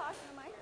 talk to the microphone.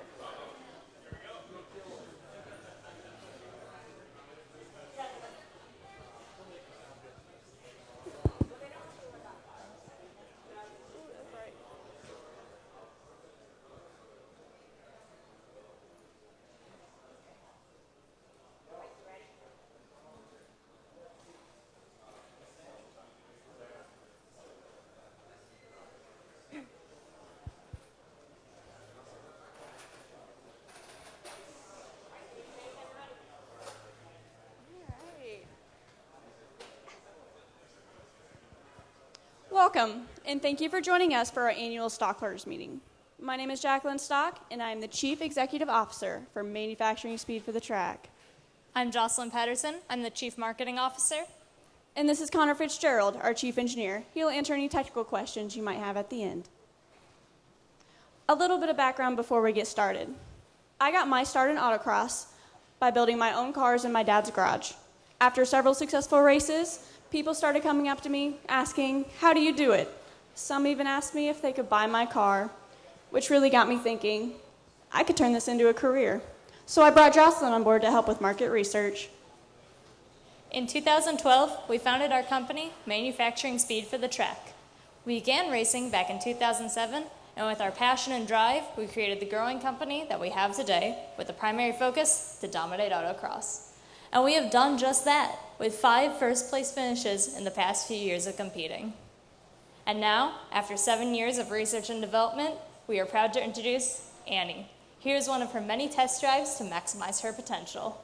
Welcome, and thank you for joining us for our annual stockholders meeting. My name is Jacqueline Stock, and I am the Chief Executive Officer for Manufacturing Speed for the Track. I'm Jocelyn Patterson. I'm the Chief Marketing Officer. And this is Connor Fitzgerald, our Chief Engineer. He'll answer any technical questions you might have at the end. A little bit of background before we get started. I got my start in autocross by building my own cars in my dad's garage. After several successful races, people started coming up to me asking, "How do you do it?" Some even asked me if they could buy my car, which really got me thinking, I could turn this into a career. So I brought Jocelyn on board to help with market research. In 2012, we founded our company, Manufacturing Speed for the Track. We began racing back in 2007, and with our passion and drive, we created the growing company that we have today, with the primary focus to dominate autocross. And we have done just that, with 5 first-place finishes in the past few years of competing. And now, after 7 years of research and development, we are proud to introduce Annie. Here's one of her many test drives to maximize her potential.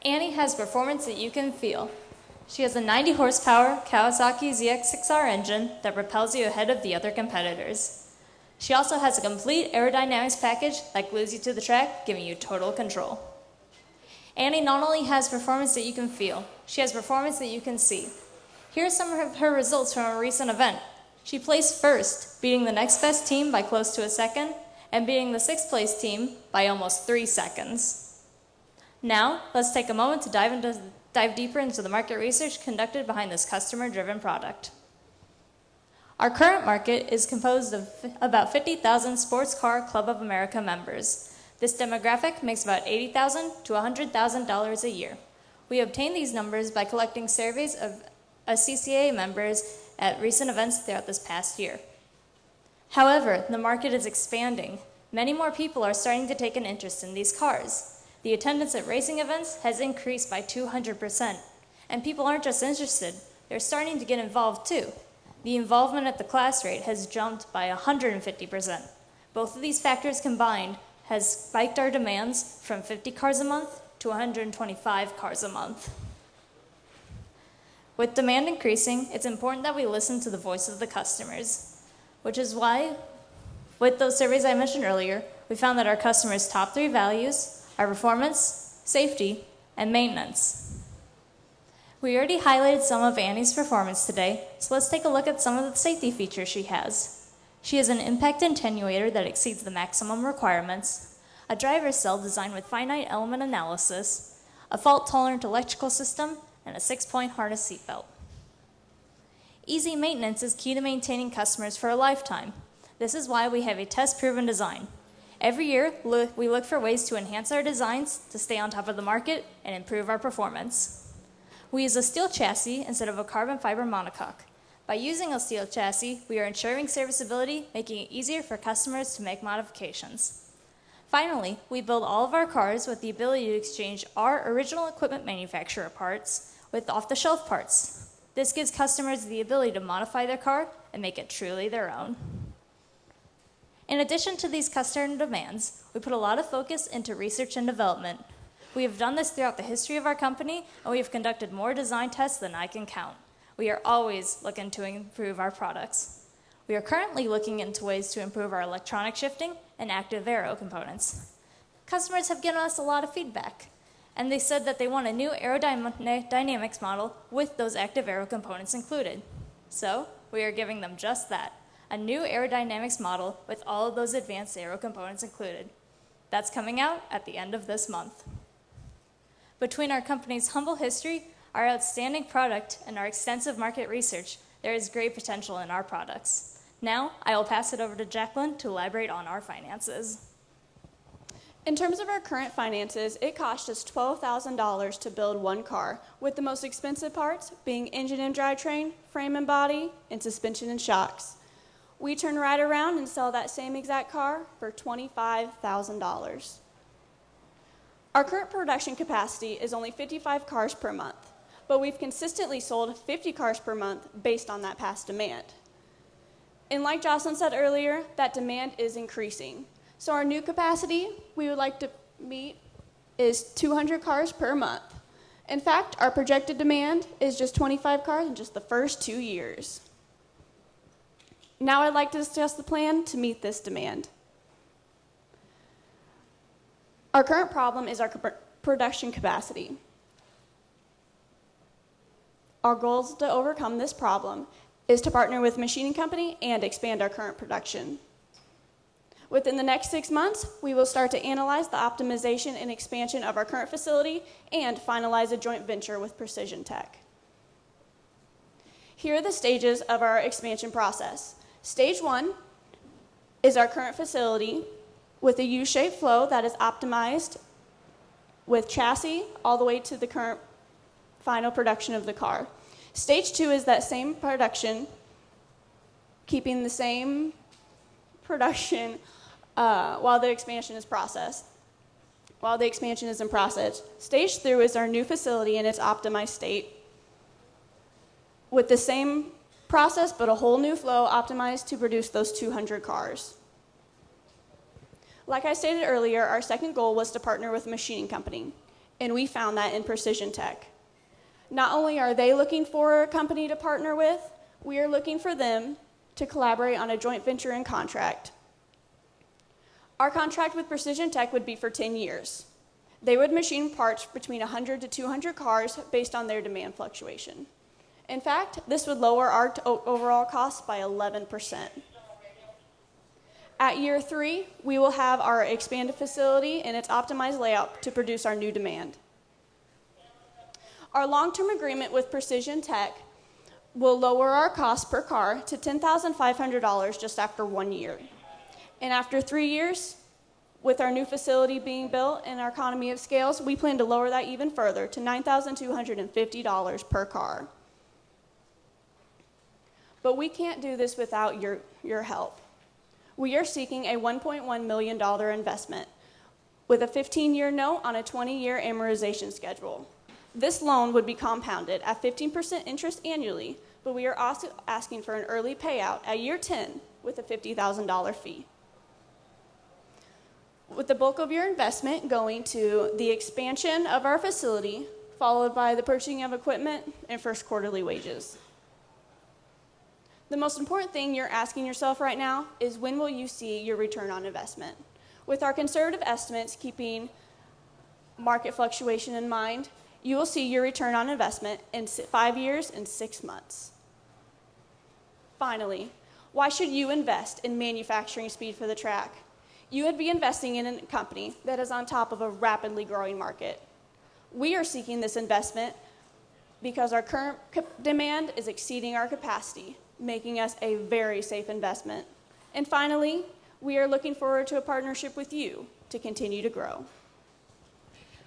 Annie has performance that you can feel. She has a 90 horsepower Kawasaki ZX6R engine that propels you ahead of the other competitors. She also has a complete aerodynamics package that glues you to the track, giving you total control. Annie not only has performance that you can feel, she has performance that you can see. Here are some of her results from a recent event. She placed first, beating the next best team by close to a second, and beating the 6th place team by almost 3 seconds. Now, let's take a moment to dive deeper into the market research conducted behind this customer-driven product. Our current market is composed of about 50,000 Sports Car Club of America members. This demographic makes about $80,000 to $100,000 a year. We obtain these numbers by collecting surveys of CCA members at recent events throughout this past year. However, the market is expanding. Many more people are starting to take an interest in these cars. The attendance at racing events has increased by 200%, and people aren't just interested, they're starting to get involved too. The involvement at the class rate has jumped by 150%. Both of these factors combined has spiked our demands from 50 cars a month to 125 cars a month. With demand increasing, it's important that we listen to the voice of the customers, which is why, with those surveys I mentioned earlier, we found that our customers' top 3 values are performance, safety, and maintenance. We already highlighted some of Annie's performance today, so let's take a look at some of the safety features she has. She has an impact attenuator that exceeds the maximum requirements, a driver's cell designed with finite element analysis, a fault-tolerant electrical system, and a 6-point harness seatbelt. Easy maintenance is key to maintaining customers for a lifetime. This is why we have a test-proven design. Every year, we look for ways to enhance our designs to stay on top of the market and improve our performance. We use a steel chassis instead of a carbon fiber monocoque. By using a steel chassis, we are ensuring serviceability, making it easier for customers to make modifications. Finally, we build all of our cars with the ability to exchange our original equipment manufacturer parts with off-the-shelf parts. This gives customers the ability to modify their car and make it truly their own. In addition to these customer demands, we put a lot of focus into research and development. We have done this throughout the history of our company, and we have conducted more design tests than I can count. We are always looking to improve our products. We are currently looking into ways to improve our electronic shifting and active aero components. Customers have given us a lot of feedback. and they said that they want a new aerodynamics model with those active aero components included. So we are giving them just that, a new aerodynamics model with all of those advanced aero components included. That's coming out at the end of this month. Between our company's humble history, our outstanding product, and our extensive market research, there is great potential in our products. Now, I will pass it over to Jacqueline to elaborate on our finances. In terms of our current finances, it cost us $12,000 to build one car, with the most expensive parts being engine and drivetrain, frame and body, and suspension and shocks. We turn right around and sell that same exact car for $25,000. Our current production capacity is only 55 cars per month, but we've consistently sold 50 cars per month based on that past demand. And like Jocelyn said earlier, that demand is increasing. So our new capacity we would like to meet is 200 cars per month. In fact, our projected demand is just 25 cars in just the first 2 years. Now I'd like to discuss the plan to meet this demand. Our current problem is our production capacity. Our goals to overcome this problem is to partner with a machining company and expand our current production. Within the next 6 months, we will start to analyze the optimization and expansion of our current facility and finalize a joint venture with Precision Tech. Here are the stages of our expansion process. Stage 1 is our current facility with a U-shaped flow that is optimized with chassis all the way to the current final production of the car. Stage 2 is that same production, keeping the same production while the expansion is processed. While the expansion is in process. Stage 3 is our new facility in its optimized state with the same process but a whole new flow optimized to produce those 200 cars. Like I stated earlier, our second goal was to partner with a machining company, and we found that in Precision Tech. Not only are they looking for a company to partner with, we are looking for them to collaborate on a joint venture and contract. Our contract with Precision Tech would be for 10 years. They would machine parts between 100 to 200 cars based on their demand fluctuation. In fact, this would lower our overall costs by 11%. At year 3, we will have our expanded facility and its optimized layout to produce our new demand. Our long-term agreement with Precision Tech will lower our cost per car to $10,500 just after 1 year. And after 3 years, with our new facility being built and our economy of scales, we plan to lower that even further to $9,250 per car. But we can't do this without your help. We are seeking a $1.1 million investment with a 15-year note on a 20-year amortization schedule. This loan would be compounded at 15% interest annually, but we are also asking for an early payout at year 10 with a $50,000 fee. With the bulk of your investment going to the expansion of our facility, followed by the purchasing of equipment and first quarterly wages. The most important thing you're asking yourself right now is when will you see your return on investment? With our conservative estimates keeping market fluctuation in mind, you will see your return on investment in 5 years and 6 months. Finally, why should you invest in manufacturing speed for the track? You would be investing in a company that is on top of a rapidly growing market. We are seeking this investment because our current demand is exceeding our capacity, making us a very safe investment. And finally, we are looking forward to a partnership with you to continue to grow.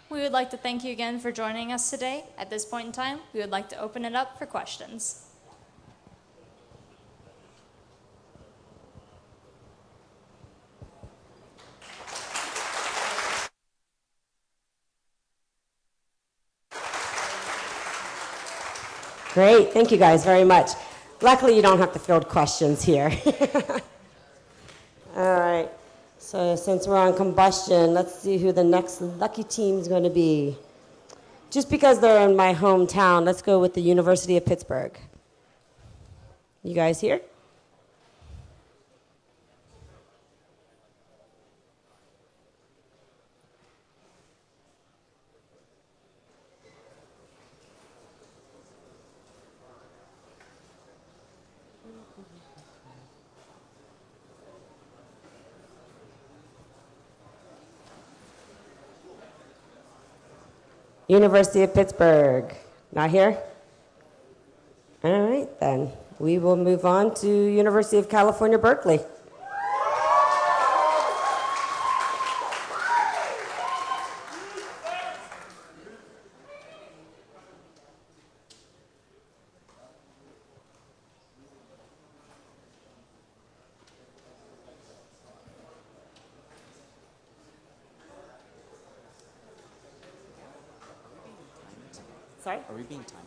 We would like to thank you again for joining us today. At this point in time, we would like to open it up for questions. Great, thank you guys very much. Luckily, you don't have to field questions here. All right, so since we're on combustion, let's see who the next lucky team is going to be. Just because they're in my hometown, let's go with the University of Pittsburgh. You guys here? University of Pittsburgh. Not here? All right, then. We will move on to University of California, Berkeley. Sorry? Are we being timed?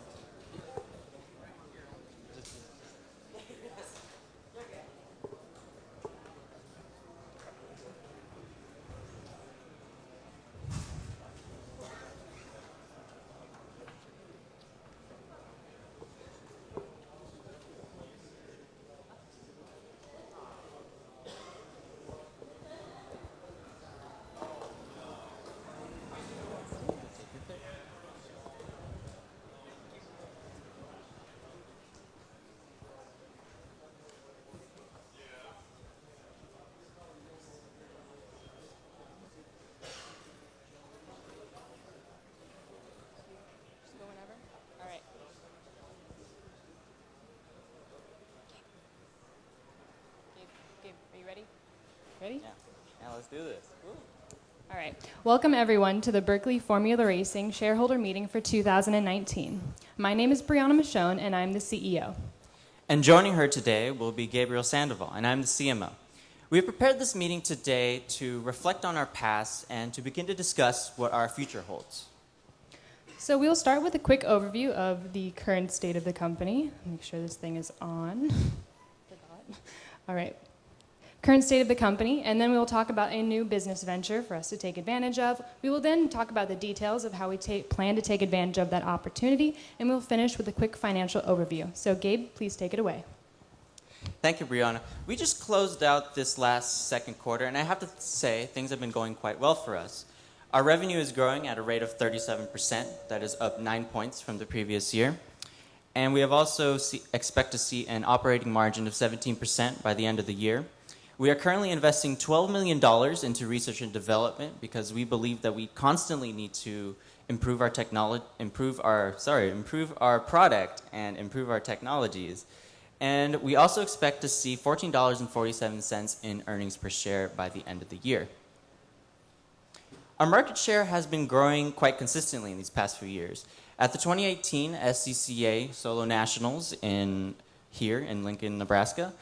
Ready? Yeah, let's do this. Woo. All right. Welcome, everyone, to the Berkeley Formula Racing Shareholder Meeting for 2019. My name is Brianna Michonne, and I'm the CEO. And joining her today will be Gabriel Sandoval, and I'm the CMO. We have prepared this meeting today to reflect on our past and to begin to discuss what our future holds. So we'll start with a quick overview of the current state of the company. Make sure this thing is on. Forgot. All right. Current state of the company, and then we will talk about a new business venture for us to take advantage of. We will then talk about the details of how we plan to take advantage of that opportunity, and we'll finish with a quick financial overview. So Gabe, please take it away. Thank you, Brianna. We just closed out this last second quarter, and I have to say things have been going quite well for us. Our revenue is growing at a rate of 37%. That is up 9 points from the previous year. And we have also expect to see an operating margin of 17% by the end of the year. We are currently investing $12 million into research and development because we believe that we constantly need to improve our technology, improve our product and improve our technologies. And we also expect to see $14.47 in earnings per share by the end of the year. Our market share has been growing quite consistently in these past few years. At the 2018 SCCA Solo Nationals here in Lincoln, Nebraska,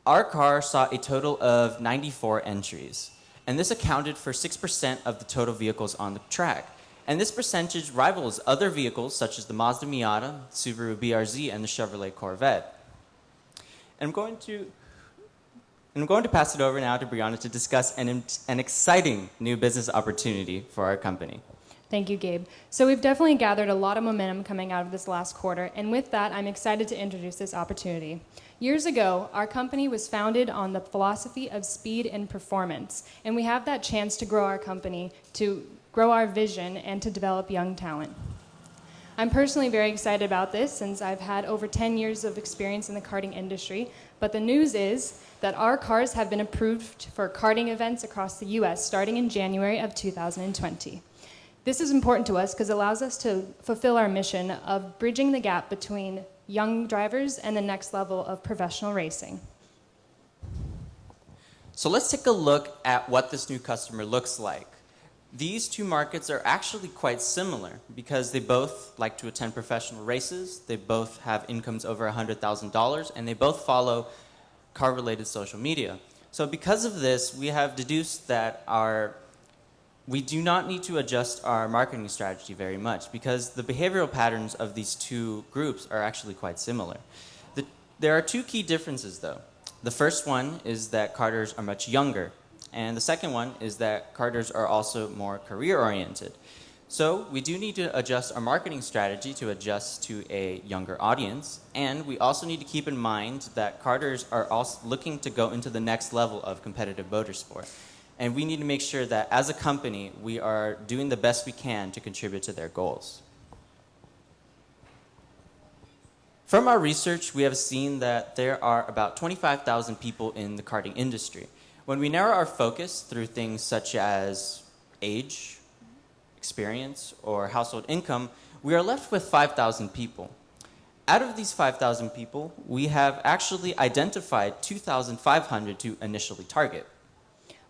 our car saw a total of 94 entries, and this accounted for 6% of the total vehicles on the track. And this percentage rivals other vehicles such as the Mazda Miata, Subaru BRZ, and the Chevrolet Corvette. And I'm going to pass it over now to Brianna to discuss an exciting new business opportunity for our company. Thank you, Gabe. So we've definitely gathered a lot of momentum coming out of this last quarter, and with that, I'm excited to introduce this opportunity. Years ago, our company was founded on the philosophy of speed and performance, and we have that chance to grow our company, to grow our vision, and to develop young talent. I'm personally very excited about this since I've had over 10 years of experience in the karting industry, but the news is that our cars have been approved for karting events across the U.S. starting in January of 2020. This is important to us because it allows us to fulfill our mission of bridging the gap between young drivers and the next level of professional racing. So let's take a look at what this new customer looks like. These two markets are actually quite similar because they both like to attend professional races, they both have incomes over $100,000, and they both follow car-related social media. So because of this, we have deduced that we do not need to adjust our marketing strategy very much because the behavioral patterns of these two groups are actually quite similar. There are two key differences, though. The first one is that karters are much younger, and the second one is that karters are also more career-oriented. So we do need to adjust our marketing strategy to adjust to a younger audience, and we also need to keep in mind that karters are also looking to go into the next level of competitive motorsport. And we need to make sure that as a company, we are doing the best we can to contribute to their goals. From our research, we have seen that there are about 25,000 people in the karting industry. When we narrow our focus through things such as age, experience or household income, we are left with 5,000 people. Out of these 5,000 people, we have actually identified 2,500 to initially target.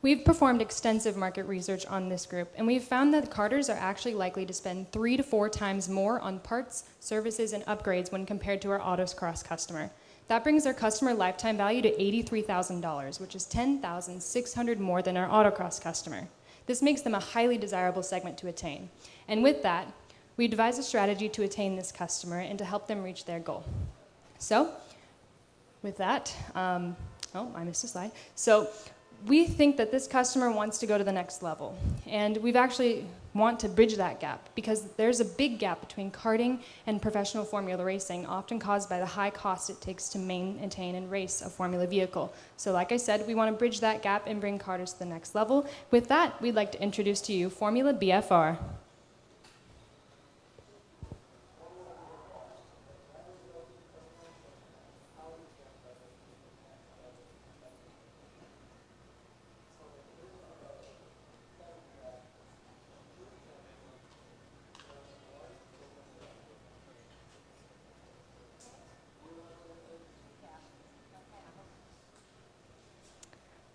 We've performed extensive market research on this group, and we've found that Carters are actually likely to spend 3 to 4 times more on parts, services, and upgrades when compared to our Autocross customer. That brings our customer lifetime value to $83,000, which is $10,600 more than our Autocross customer. This makes them a highly desirable segment to attain. And with that, we devised a strategy to attain this customer and to help them reach their goal. So, with that, I missed a slide. So, we think that this customer wants to go to the next level, and we've actually want to bridge that gap because there's a big gap between karting and professional formula racing, often caused by the high cost it takes to maintain and race a formula vehicle. So like I said, we want to bridge that gap and bring karters to the next level. With that, we'd like to introduce to you Formula BFR.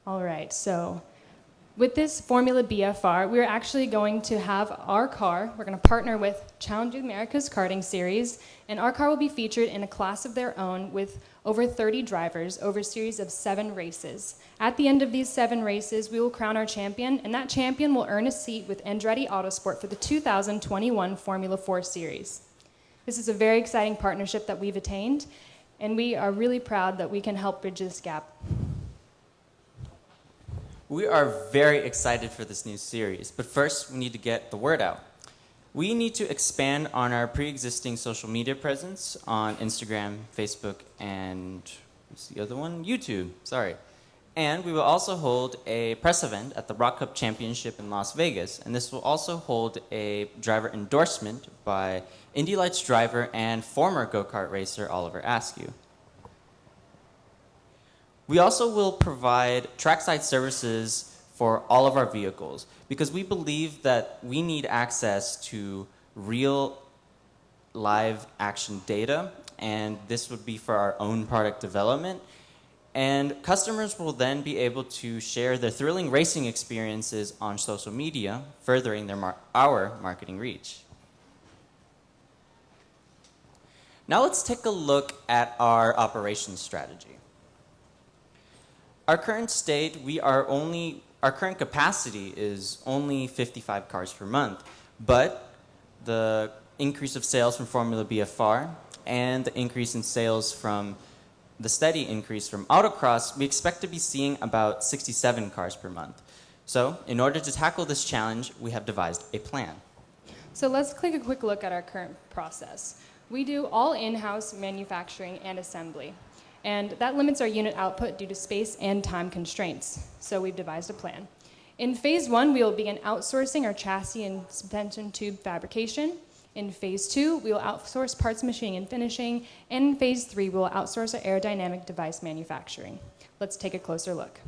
All right, so with this Formula BFR, we're actually going to have our car, we're going to partner with Challenge America's karting series, and our car will be featured in a class of their own with over 30 drivers over a series of 7 races. At the end of these 7 races, we will crown our champion, and that champion will earn a seat with Andretti Autosport for the 2021 Formula 4 series. This is a very exciting partnership that we've attained, and we are really proud that we can help bridge this gap. We are very excited for this new series, but first we need to get the word out. We need to expand on our pre-existing social media presence on Instagram, Facebook, and what's the other one? YouTube, sorry. And we will also hold a press event at the Rock Cup Championship in Las Vegas, and this will also hold a driver endorsement by Indy Lights driver and former go-kart racer Oliver Askew. We also will provide trackside services for all of our vehicles because we believe that we need access to real live action data, and this would be for our own product development. And customers will then be able to share their thrilling racing experiences on social media, furthering our marketing reach. Now let's take a look at our operations strategy. Our current state, our current capacity is only 55 cars per month, but the increase of sales from Formula BFR and the increase in sales from the steady increase from Autocross, we expect to be seeing about 67 cars per month. So, in order to tackle this challenge, we have devised a plan. So let's take a quick look at our current process. We do all in-house manufacturing and assembly. And that limits our unit output due to space and time constraints. So we've devised a plan. In phase 1, we will begin outsourcing our chassis and suspension tube fabrication. In phase 2, we will outsource parts machining and finishing. And in phase 3, we will outsource our aerodynamic device manufacturing. Let's take a closer look.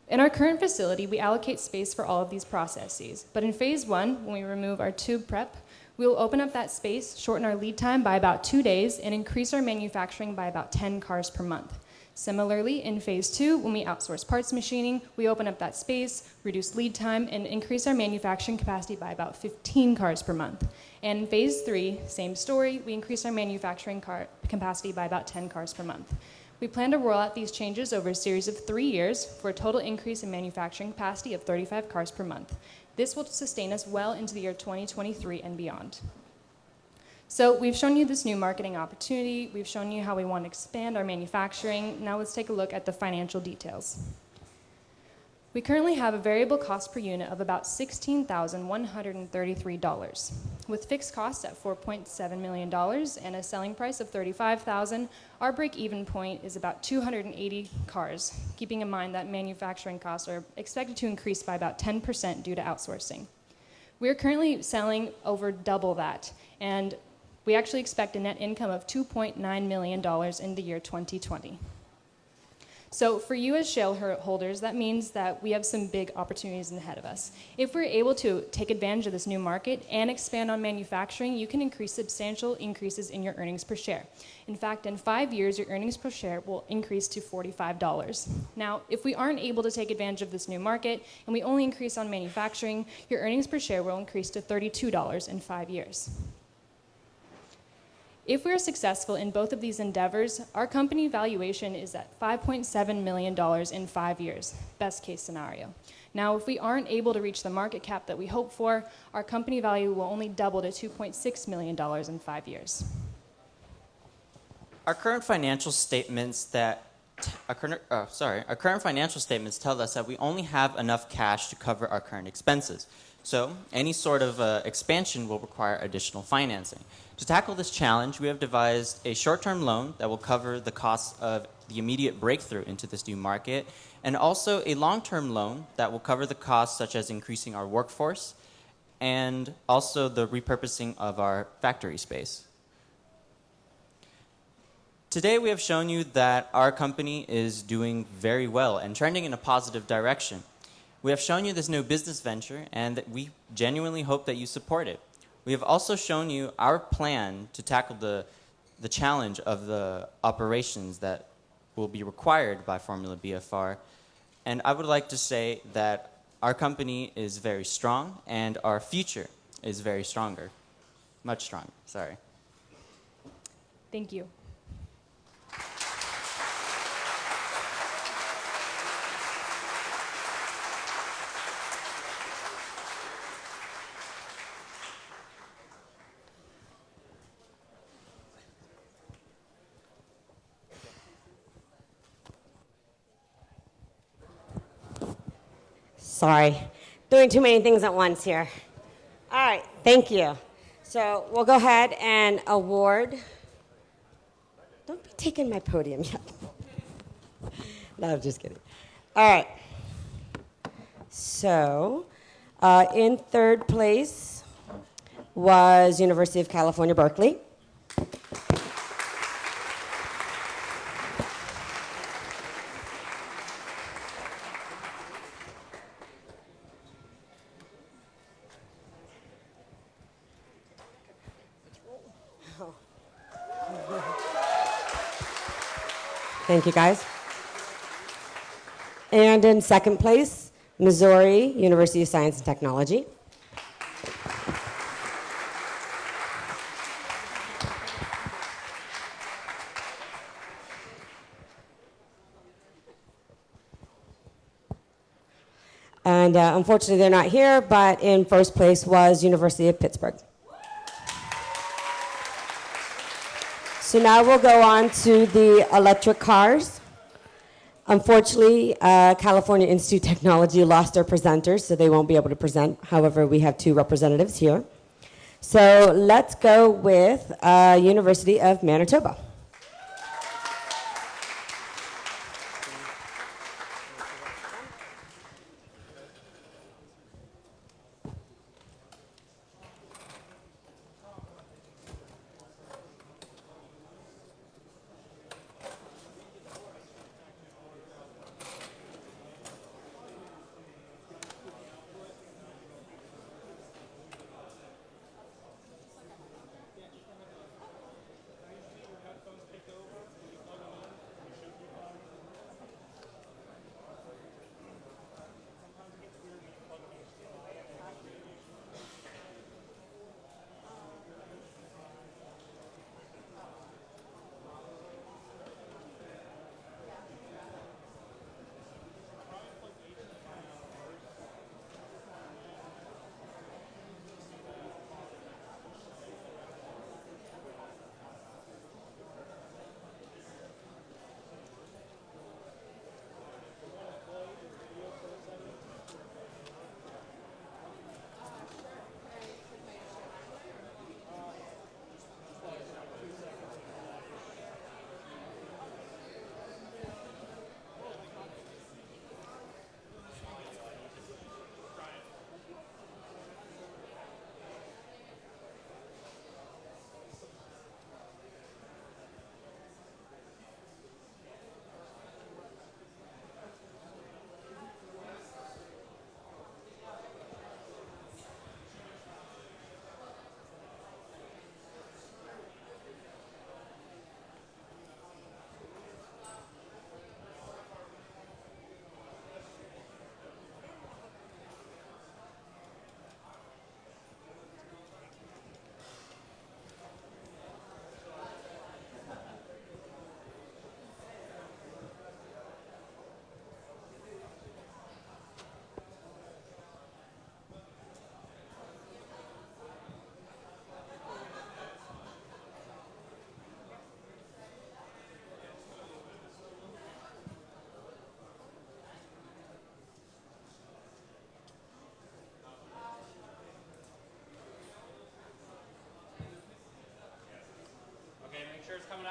In our current facility, we allocate space for all of these processes. But in phase 1, when we remove our tube prep, we will open up that space, shorten our lead time by about 2 days, and increase our manufacturing by about 10 cars per month. Similarly, in phase 2, when we outsource parts machining, we open up that space, reduce lead time, and increase our manufacturing capacity by about 15 cars per month. And in phase 3, same story, we increase our manufacturing capacity by about 10 cars per month. We plan to roll out these changes over a series of 3 years for a total increase in manufacturing capacity of 35 cars per month. This will sustain us well into the year 2023 and beyond. So we've shown you this new marketing opportunity. We've shown you how we want to expand our manufacturing. Now let's take a look at the financial details. We currently have a variable cost per unit of about $16,133. With fixed costs at $4.7 million and a selling price of $35,000, our break-even point is about 280 cars, keeping in mind that manufacturing costs are expected to increase by about 10% due to outsourcing. We are currently selling over double that, and we actually expect a net income of $2.9 million in the year 2020. So for you as shareholders, that means that we have some big opportunities ahead of us. If we're able to take advantage of this new market and expand on manufacturing, you can increase substantial increases in your earnings per share. In fact, in 5 years, your earnings per share will increase to $45. Now, if we aren't able to take advantage of this new market and we only increase on manufacturing, your earnings per share will increase to $32 in 5 years. If we're successful in both of these endeavors, our company valuation is at $5.7 million in 5 years, best case scenario. Now, if we aren't able to reach the market cap that we hope for, our company value will only double to $2.6 million in 5 years. Our current financial statements tell us that we only have enough cash to cover our current expenses. So any sort of expansion will require additional financing. To tackle this challenge, we have devised a short-term loan that will cover the costs of the immediate breakthrough into this new market, and also a long-term loan that will cover the costs such as increasing our workforce and also the repurposing of our factory space. Today we have shown you that our company is doing very well and trending in a positive direction. We have shown you this new business venture, and that we genuinely hope that you support it. We have also shown you our plan to tackle the challenge of the operations that will be required by Formula BFR. And I would like to say that our company is very strong, and our future is very stronger. Much stronger, sorry. Thank you. Sorry, doing too many things at once here. All right, thank you. So we'll go ahead and award. Don't be taking my podium yet. No, I'm just kidding. All right. So in third place was University of California, Berkeley. Thank you, guys. And in second place, Missouri University of Science and Technology. And unfortunately, they're not here, but in first place was University of Pittsburgh. So now we'll go on to the electric cars. Unfortunately, California Institute of Technology lost their presenters, so they won't be able to present. However, we have 2 representatives here. So let's go with University of Manitoba.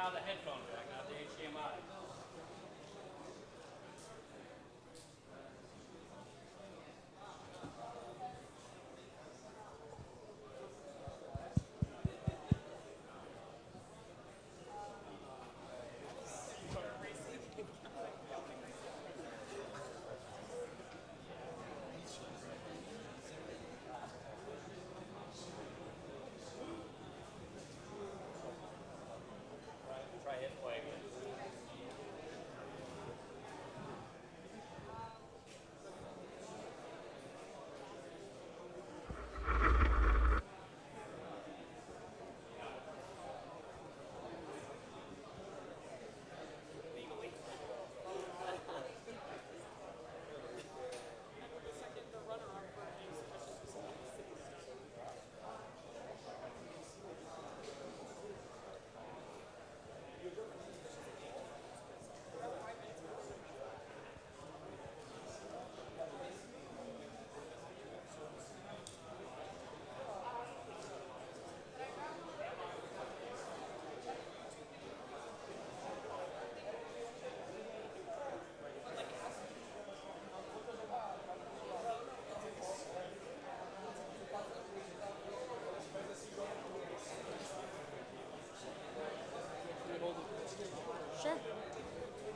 now the headphone jack, not the HDMI. Try hit play. Sure.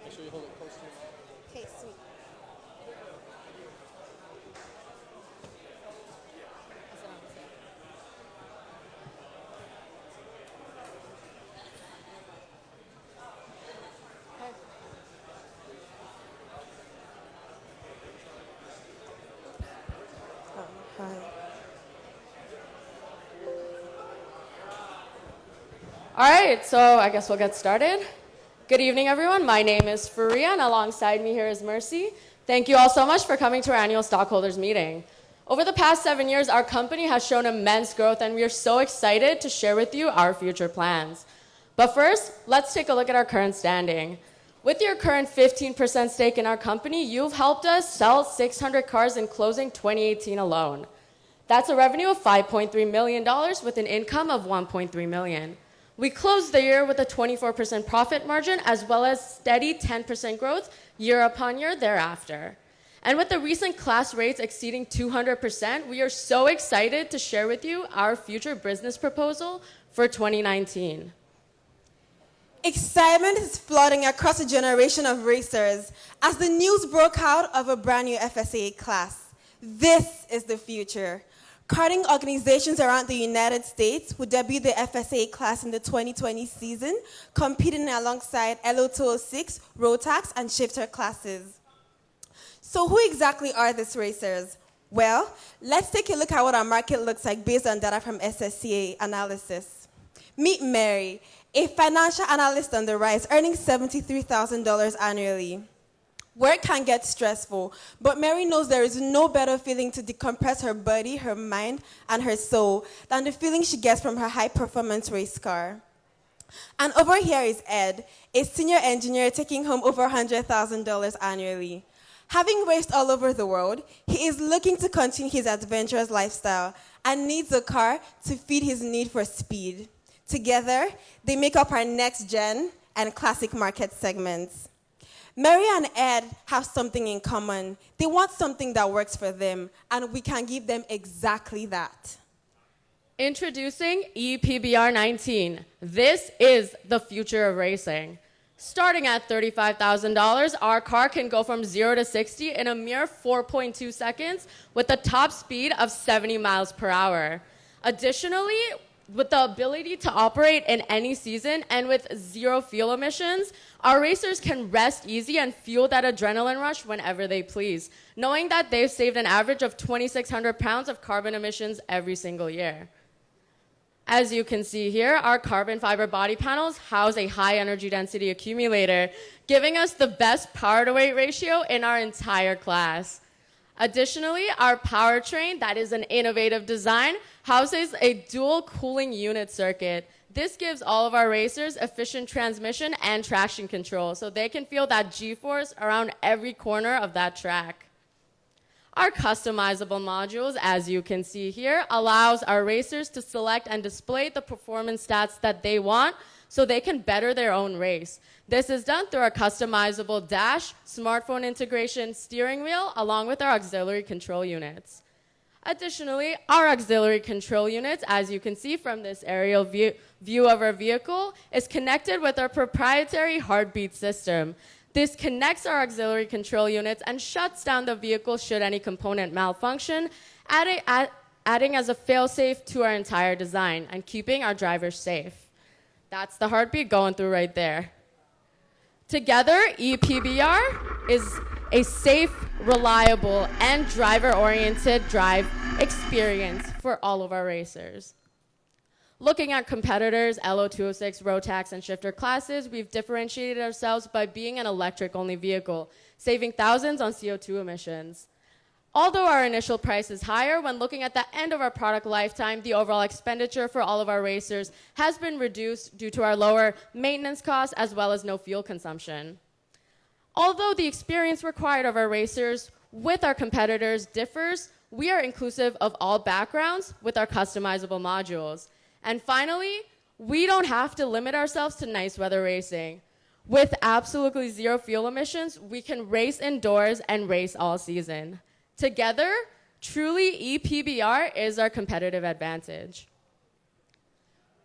Make sure you hold it close to your mouth. Okay, sweet. That's what I'm gonna say. Hi. All right, so I guess we'll get started. Good evening, everyone. My name is Faria, and alongside me here is Mercy. Thank you all so much for coming to our annual stockholders meeting. Over the past 7 years, our company has shown immense growth, and we are so excited to share with you our future plans. But first, let's take a look at our current standing. With your current 15% stake in our company, you've helped us sell 600 cars in closing 2018 alone. That's a revenue of $5.3 million with an income of $1.3 million. We closed the year with a 24% profit margin as well as steady 10% growth year upon year thereafter. And with the recent class rates exceeding 200%, we are so excited to share with you our future business proposal for 2019. Excitement is flooding across a generation of racers as the news broke out of a brand new FSA class. This is the future. Karting organizations around the United States will debut the FSA class in the 2020 season, competing alongside LO206, Rotax, and Shifter classes. So who exactly are these racers? Well, let's take a look at what our market looks like based on data from SAE analysis. Meet Mary, a financial analyst on the rise, earning $73,000 annually. Work can get stressful, but Mary knows there is no better feeling to decompress her body, her mind, and her soul than the feeling she gets from her high-performance race car. And over here is Ed, a senior engineer taking home over $100,000 annually. Having raced all over the world, he is looking to continue his adventurous lifestyle and needs a car to feed his need for speed. Together, they make up our next-gen and classic market segments. Mary and Ed have something in common. They want something that works for them, and we can give them exactly that. Introducing ePBR 19. This is the future of racing. Starting at $35,000, our car can go from 0 to 60 in a mere 4.2 seconds with a top speed of 70 miles per hour. Additionally, with the ability to operate in any season and with zero fuel emissions, our racers can rest easy and fuel that adrenaline rush whenever they please, knowing that they've saved an average of 2,600 pounds of carbon emissions every single year. As you can see here, our carbon fiber body panels house a high energy density accumulator, giving us the best power to weight ratio in our entire class. Additionally, our powertrain, that is an innovative design, houses a dual cooling unit circuit. This gives all of our racers efficient transmission and traction control so they can feel that G-force around every corner of that track. Our customizable modules, as you can see here, allows our racers to select and display the performance stats that they want so they can better their own race. This is done through our customizable dash, smartphone integration, steering wheel, along with our auxiliary control units. Additionally, our auxiliary control units, as you can see from this aerial view of our vehicle, is connected with our proprietary heartbeat system. This connects our auxiliary control units and shuts down the vehicle should any component malfunction, adding as a fail-safe to our entire design and keeping our drivers safe. That's the heartbeat going through right there. Together, ePBR is a safe, reliable, and driver-oriented drive experience for all of our racers. Looking at competitors, LO206, Rotax, and Shifter classes, we've differentiated ourselves by being an electric-only vehicle, saving thousands on CO2 emissions. Although our initial price is higher, when looking at the end of our product lifetime, the overall expenditure for all of our racers has been reduced due to our lower maintenance costs as well as no fuel consumption. Although the experience required of our racers with our competitors differs, we are inclusive of all backgrounds with our customizable modules. And finally, we don't have to limit ourselves to nice weather racing. With absolutely zero fuel emissions, we can race indoors and race all season. Together, truly ePBR is our competitive advantage.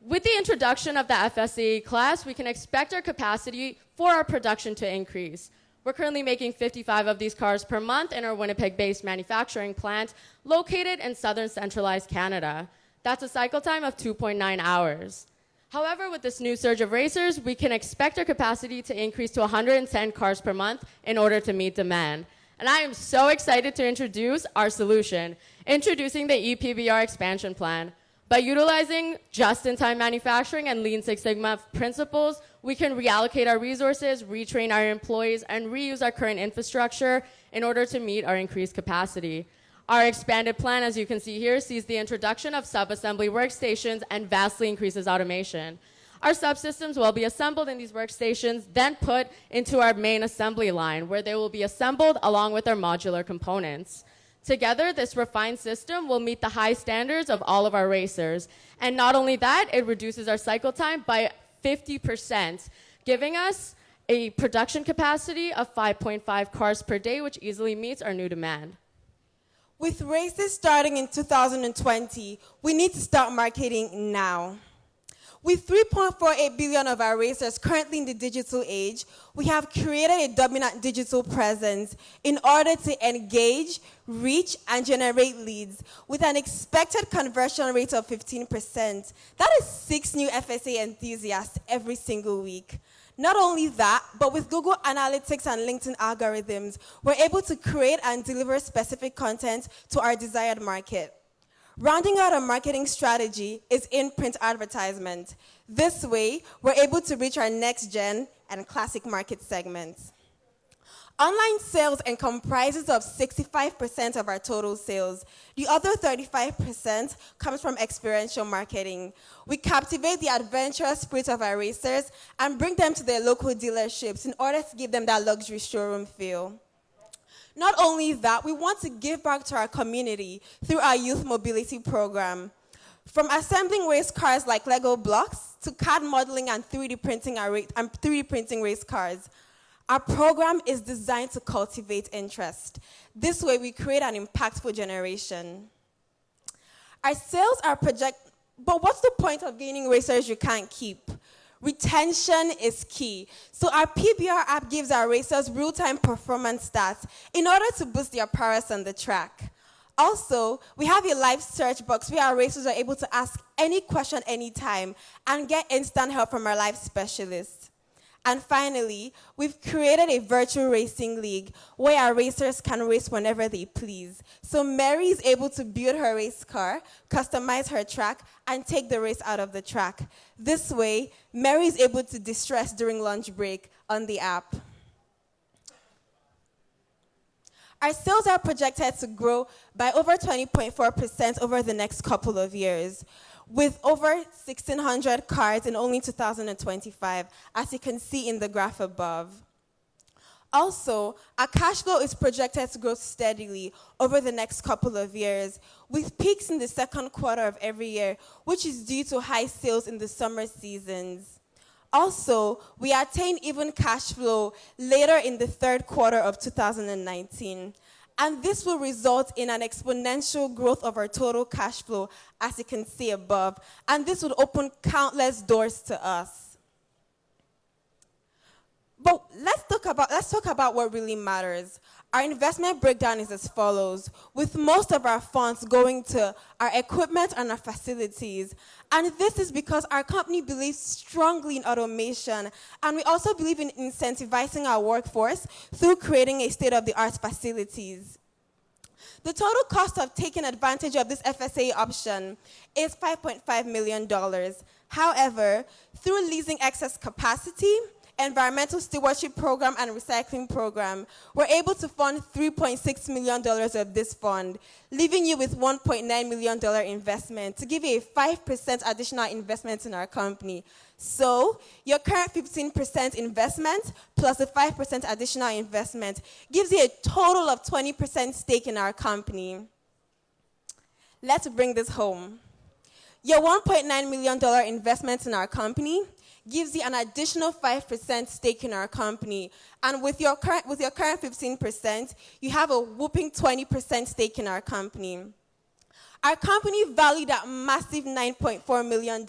With the introduction of the FSAE class, we can expect our capacity for our production to increase. We're currently making 55 of these cars per month in our Winnipeg-based manufacturing plant located in southern centralized Canada. That's a cycle time of 2.9 hours. However, with this new surge of racers, we can expect our capacity to increase to 110 cars per month in order to meet demand. And I am so excited to introduce our solution, introducing the ePBR expansion plan. By utilizing just-in-time manufacturing and Lean Six Sigma principles, we can reallocate our resources, retrain our employees, and reuse our current infrastructure in order to meet our increased capacity. Our expanded plan, as you can see here, sees the introduction of sub-assembly workstations and vastly increases automation. Our subsystems will be assembled in these workstations, then put into our main assembly line, where they will be assembled along with our modular components. Together, this refined system will meet the high standards of all of our racers. And not only that, it reduces our cycle time by 50%, giving us a production capacity of 5.5 cars per day, which easily meets our new demand. With races starting in 2020, we need to start marketing now. With 3.48 billion of our racers currently in the digital age, we have created a dominant digital presence in order to engage, reach, and generate leads with an expected conversion rate of 15%. That is 6 new FSA enthusiasts every single week. Not only that, but with Google Analytics and LinkedIn algorithms, we're able to create and deliver specific content to our desired market. Rounding out our marketing strategy is in-print advertisement. This way, we're able to reach our next-gen and classic market segments. Online sales comprises of 65% of our total sales. The other 35% comes from experiential marketing. We captivate the adventurous spirit of our racers and bring them to their local dealerships in order to give them that luxury showroom feel. Not only that, we want to give back to our community through our youth mobility program. From assembling race cars like Lego blocks to CAD modeling and 3D printing race cars, our program is designed to cultivate interest. This way, we create an impactful generation. Our sales are but what's the point of gaining racers you can't keep? Retention is key. So our PBR app gives our racers real-time performance stats in order to boost their prowess on the track. Also, we have a live search box where our racers are able to ask any question anytime and get instant help from our live specialists. And finally, we've created a virtual racing league where our racers can race whenever they please. So Mary is able to build her race car, customize her track, and take the race out of the track. This way, Mary is able to distress during lunch break on the app. Our sales are projected to grow by over 20.4% over the next couple of years, with over 1,600 cars in only 2025, as you can see in the graph above. Also, our cash flow is projected to grow steadily over the next couple of years, with peaks in the second quarter of every year, which is due to high sales in the summer seasons. Also, we attain even cash flow later in the third quarter of 2019. And this will result in an exponential growth of our total cash flow, as you can see above. And this would open countless doors to us. But let's talk about what really matters. Our investment breakdown is as follows, with most of our funds going to our equipment and our facilities. And this is because our company believes strongly in automation, and we also believe in incentivizing our workforce through creating a state-of-the-art facilities. The total cost of taking advantage of this FSA option is $5.5 million. However, through leasing excess capacity, environmental stewardship program, and recycling program, we're able to fund $3.6 million of this fund, leaving you with $1.9 million investment to give you a 5% additional investment in our company. So your current 15% investment plus a 5% additional investment gives you a total of 20% stake in our company. Let's bring this home. Your $1.9 million investment in our company gives you an additional 5% stake in our company. And with your current 15%, you have a whopping 20% stake in our company. Our company, valued at massive $9.4 million,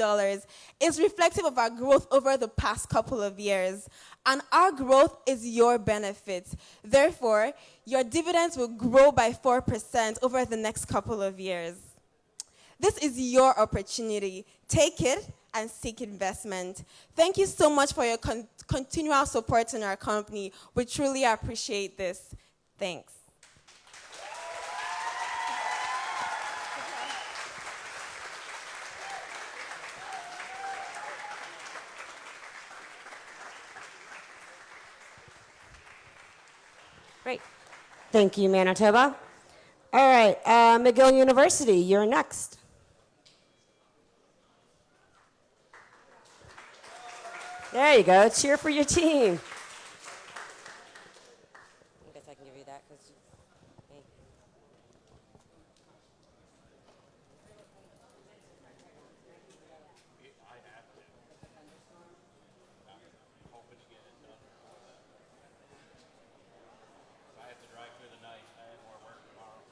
is reflective of our growth over the past couple of years. And our growth is your benefit. Therefore, your dividends will grow by 4% over the next couple of years. This is your opportunity. Take it and seek investment. Thank you so much for your continual support in our company. We truly appreciate this. Thanks. Great. Thank you, Manitoba. All right, McGill University, you're next. There you go. Cheer for your team. I guess I can give you that because. I have to drive through the night. I have more work tomorrow.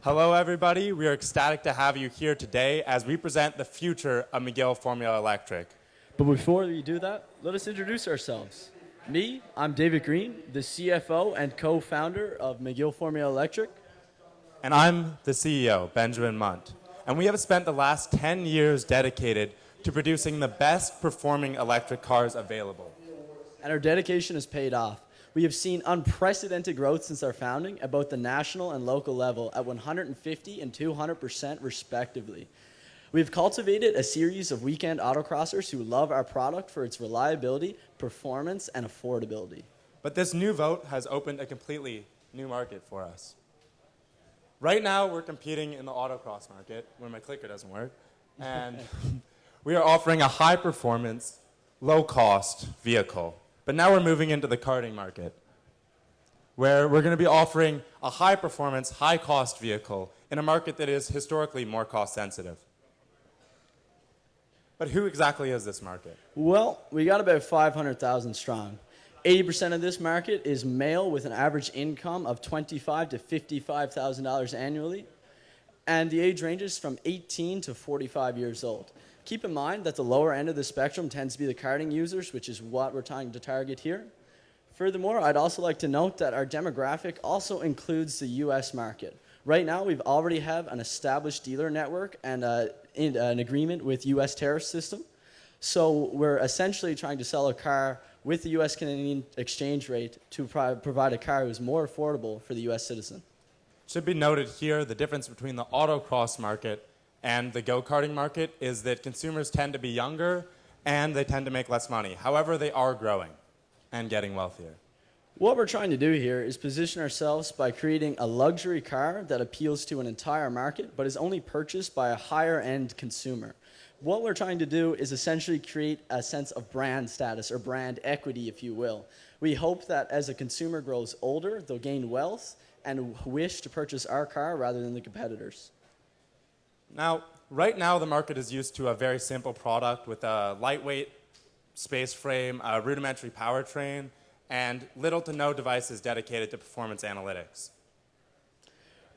Hello, everybody. We are ecstatic to have you here today as we present the future of McGill Formula Electric. But before we do that, let us introduce ourselves. Me, I'm David Green, the CFO and co-founder of McGill Formula Electric. And I'm the CEO, Benjamin Munt. And we have spent the last 10 years dedicated to producing the best performing electric cars available. And our dedication has paid off. We have seen unprecedented growth since our founding at both the national and local level at 150 and 200% respectively. We've cultivated a series of weekend autocrossers who love our product for its reliability, performance, and affordability. But this new vote has opened a completely new market for us. Right now, we're competing in the autocross market, where my clicker doesn't work, and we are offering a high-performance, low-cost vehicle. But now we're moving into the karting market, where we're going to be offering a high-performance, high-cost vehicle in a market that is historically more cost-sensitive. But who exactly is this market? Well, we got about 500,000 strong. 80% of this market is male with an average income of $25,000 to $55,000 annually, and the age ranges from 18 to 45 years old. Keep in mind that the lower end of the spectrum tends to be the karting users, which is what we're trying to target here. Furthermore, I'd also like to note that our demographic also includes the U.S. market. Right now, we've already have an established dealer network and an agreement with U.S. tariff system. So we're essentially trying to sell a car with the U.S. Canadian exchange rate to provide a car that is more affordable for the U.S. citizen. Should be noted here the difference between the autocross market and the go-karting market is that consumers tend to be younger and they tend to make less money. However, they are growing and getting wealthier. What we're trying to do here is position ourselves by creating a luxury car that appeals to an entire market but is only purchased by a higher end consumer. What we're trying to do is essentially create a sense of brand status or brand equity, if you will. We hope that as a consumer grows older, they'll gain wealth and wish to purchase our car rather than the competitors. Now, right now the market is used to a very simple product with a lightweight space frame, a rudimentary powertrain, and little to no devices dedicated to performance analytics.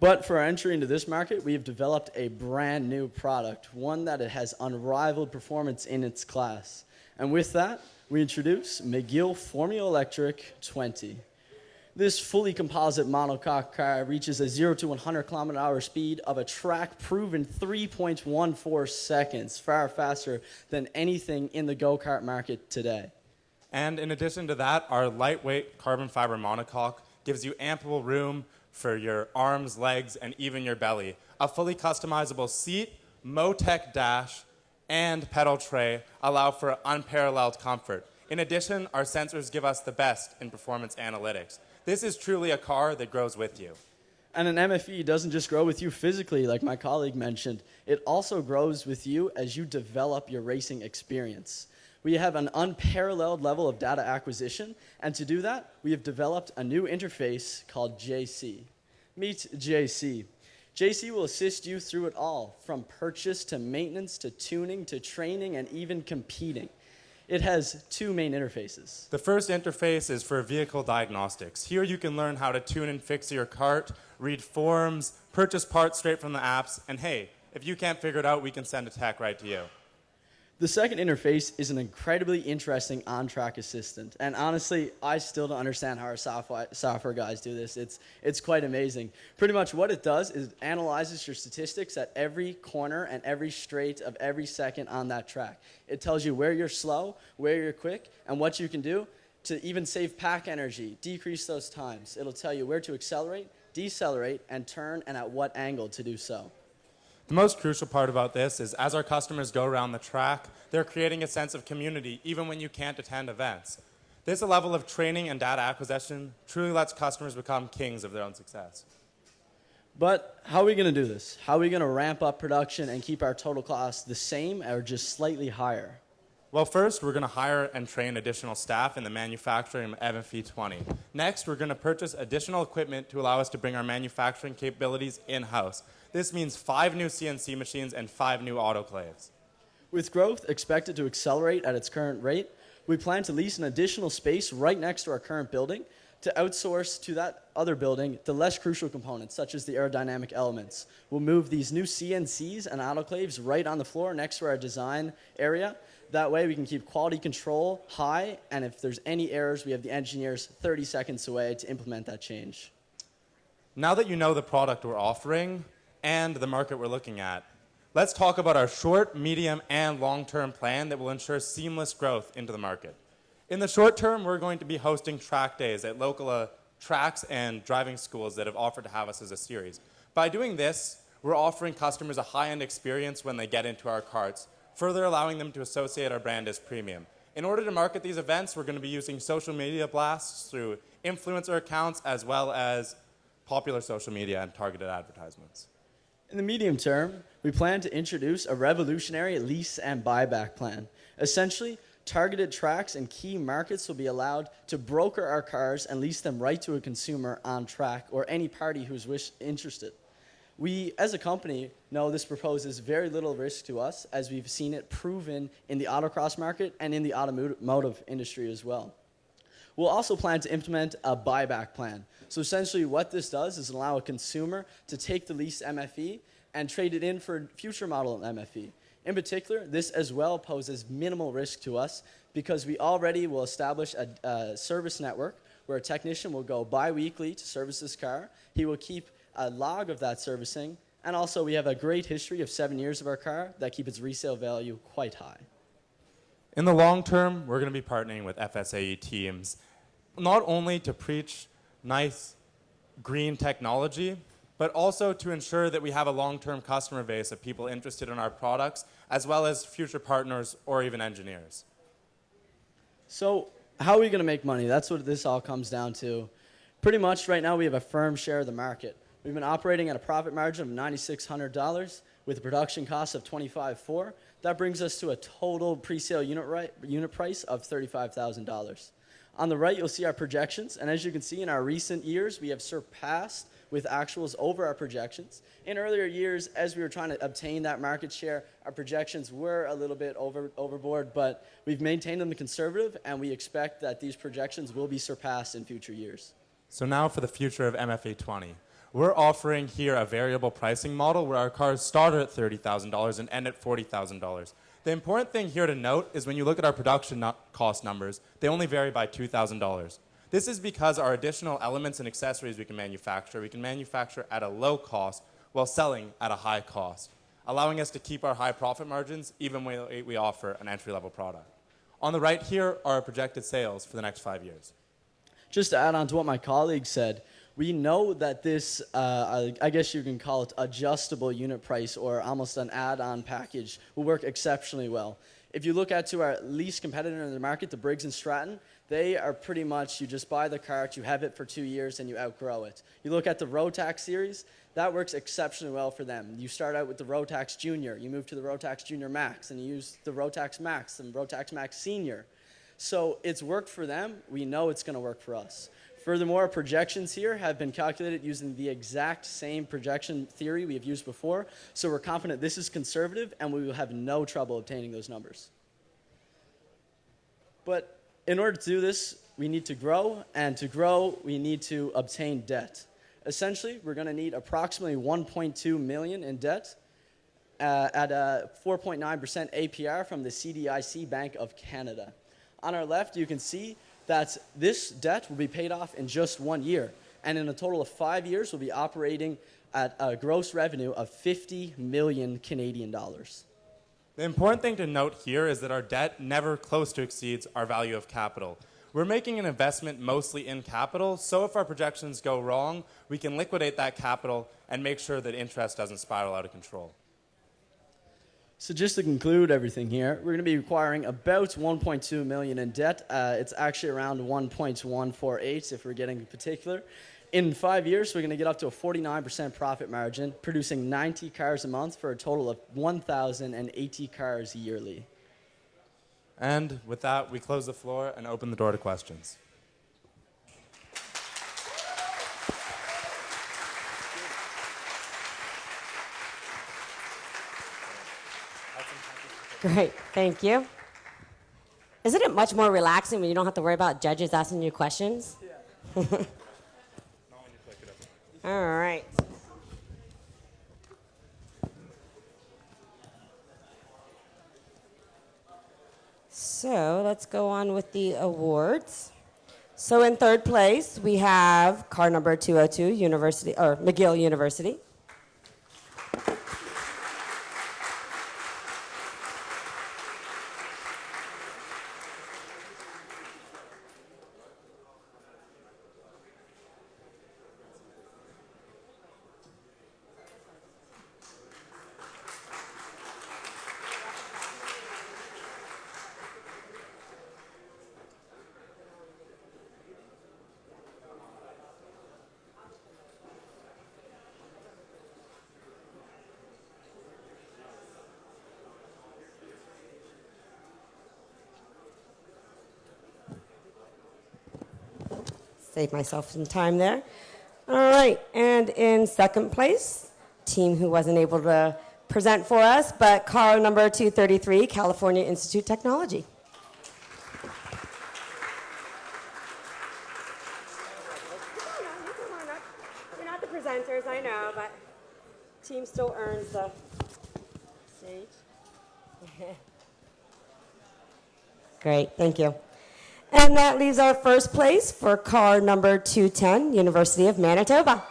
But for our entry into this market, we have developed a brand new product, one that it has unrivaled performance in its class. And with that, we introduce McGill Formula Electric 20. This fully composite monocoque car reaches a 0 to 100 km/h speed of a track-proven 3.14 seconds, far faster than anything in the go-kart market today. And in addition to that, our lightweight carbon fiber monocoque gives you ample room for your arms, legs, and even your belly. A fully customizable seat, Motec dash, and pedal tray allow for unparalleled comfort. In addition, our sensors give us the best in performance analytics. This is truly a car that grows with you. And an MFE doesn't just grow with you physically, like my colleague mentioned. It also grows with you as you develop your racing experience. We have an unparalleled level of data acquisition, and to do that, we have developed a new interface called JC. Meet JC. JC will assist you through it all, from purchase to maintenance to tuning to training and even competing. It has two main interfaces. The first interface is for vehicle diagnostics. Here you can learn how to tune and fix your cart, read forms, purchase parts straight from the apps, and hey, if you can't figure it out, we can send a tech right to you. The second interface is an incredibly interesting on-track assistant. And honestly, I still don't understand how our software guys do this. It's quite amazing. Pretty much what it does is it analyzes your statistics at every corner and every straight of every second on that track. It tells you where you're slow, where you're quick, and what you can do to even save pack energy, decrease those times. It'll tell you where to accelerate, decelerate, and turn, and at what angle to do so. The most crucial part about this is as our customers go around the track, they're creating a sense of community even when you can't attend events. This level of training and data acquisition truly lets customers become kings of their own success. But how are we going to do this? How are we going to ramp up production and keep our total cost the same or just slightly higher? Well, first, we're going to hire and train additional staff in the manufacturing of MFE 20. Next, we're going to purchase additional equipment to allow us to bring our manufacturing capabilities in-house. This means 5 new CNC machines and 5 new autoclaves. With growth expected to accelerate at its current rate, we plan to lease an additional space right next to our current building to outsource to that other building the less crucial components, such as the aerodynamic elements. We'll move these new CNCs and autoclaves right on the floor next to our design area. That way we can keep quality control high, and if there's any errors, we have the engineers 30 seconds away to implement that change. Now that you know the product we're offering and the market we're looking at, let's talk about our short, medium, and long-term plan that will ensure seamless growth into the market. In the short term, we're going to be hosting track days at local tracks and driving schools that have offered to have us as a series. By doing this, we're offering customers a high-end experience when they get into our carts, further allowing them to associate our brand as premium. In order to market these events, we're going to be using social media blasts through influencer accounts as well as popular social media and targeted advertisements. In the medium term, we plan to introduce a revolutionary lease and buyback plan. Essentially, targeted tracks in key markets will be allowed to broker our cars and lease them right to a consumer on track or any party who's interested. We, as a company, know this proposes very little risk to us, as we've seen it proven in the autocross market and in the automotive industry as well. We'll also plan to implement a buyback plan. So essentially what this does is allow a consumer to take the leased MFE and trade it in for a future model MFE. In particular, this as well poses minimal risk to us because we already will establish a service network where a technician will go bi-weekly to service this car. He will keep a log of that servicing, and also we have a great history of 7 years of our car that keep its resale value quite high. In the long term, we're going to be partnering with SAE teams, not only to preach nice green technology, but also to ensure that we have a long-term customer base of people interested in our products, as well as future partners or even engineers. So how are we going to make money? That's what this all comes down to. Pretty much right now we have a firm share of the market. We've been operating at a profit margin of $9,600 with a production cost of $25,400. That brings us to a total pre-sale unit price of $35,000. On the right, you'll see our projections, and as you can see in our recent years, we have surpassed with actuals over our projections. In earlier years, as we were trying to obtain that market share, our projections were a little bit overboard, but we've maintained them conservative, and we expect that these projections will be surpassed in future years. So now for the future of MFA 20. We're offering here a variable pricing model where our cars start at $30,000 and end at $40,000. The important thing here to note is when you look at our production cost numbers, they only vary by $2,000. This is because our additional elements and accessories we can manufacture at a low cost while selling at a high cost, allowing us to keep our high profit margins even when we offer an entry-level product. On the right here are our projected sales for the next 5 years. Just to add on to what my colleague said, we know that this, I guess you can call it adjustable unit price or almost an add-on package, will work exceptionally well. If you look at to our least competitor in the market, the Briggs & Stratton, they are pretty much, you just buy the cart, you have it for 2 years, and you outgrow it. You look at the Rotax series, that works exceptionally well for them. You start out with the Rotax Junior, you move to the Rotax Junior Max, and you use the Rotax Max and Rotax Max Senior. So it's worked for them. We know it's going to work for us. Furthermore, projections here have been calculated using the exact same projection theory we have used before, so we're confident this is conservative and we will have no trouble obtaining those numbers. But in order to do this, we need to grow, and to grow, we need to obtain debt. Essentially, we're going to need approximately $1.2 million in debt at a 4.9% APR from the CDIC Bank of Canada. On our left, you can see that this debt will be paid off in just 1 year, and in a total of 5 years, we'll be operating at a gross revenue of 50 million Canadian dollars. The important thing to note here is that our debt never close to exceeds our value of capital. We're making an investment mostly in capital, so if our projections go wrong, we can liquidate that capital and make sure that interest doesn't spiral out of control. So just to conclude everything here, we're going to be requiring about $1.2 million in debt. It's actually around 1.148 if we're getting particular. In 5 years, we're going to get up to a 49% profit margin, producing 90 cars a month for a total of 1,080 cars yearly. And with that, we close the floor and open the door to questions. Great, thank you. Isn't it much more relaxing when you don't have to worry about judges asking you questions? Yeah. All right. So let's go on with the awards. So in third place, we have car number 202, McGill University. Save myself some time there. All right, and in second place, team who wasn't able to present for us, but car number 233, California Institute Technology. You're not the presenters, I know, but team still earns the stage. Great, thank you. And that leaves our first place for car number 210, University of Manitoba.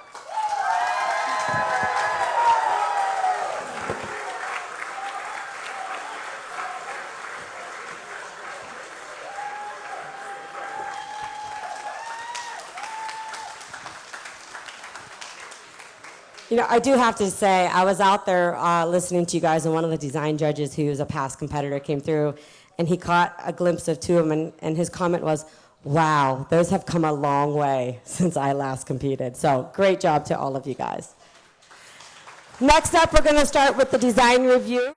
You know, I do have to say, I was out there listening to you guys, and one of the design judges, who was a past competitor, came through, and he caught a glimpse of two of them, and his comment was, wow, those have come a long way since I last competed. So great job to all of you guys. Next up, we're going to start with the design review.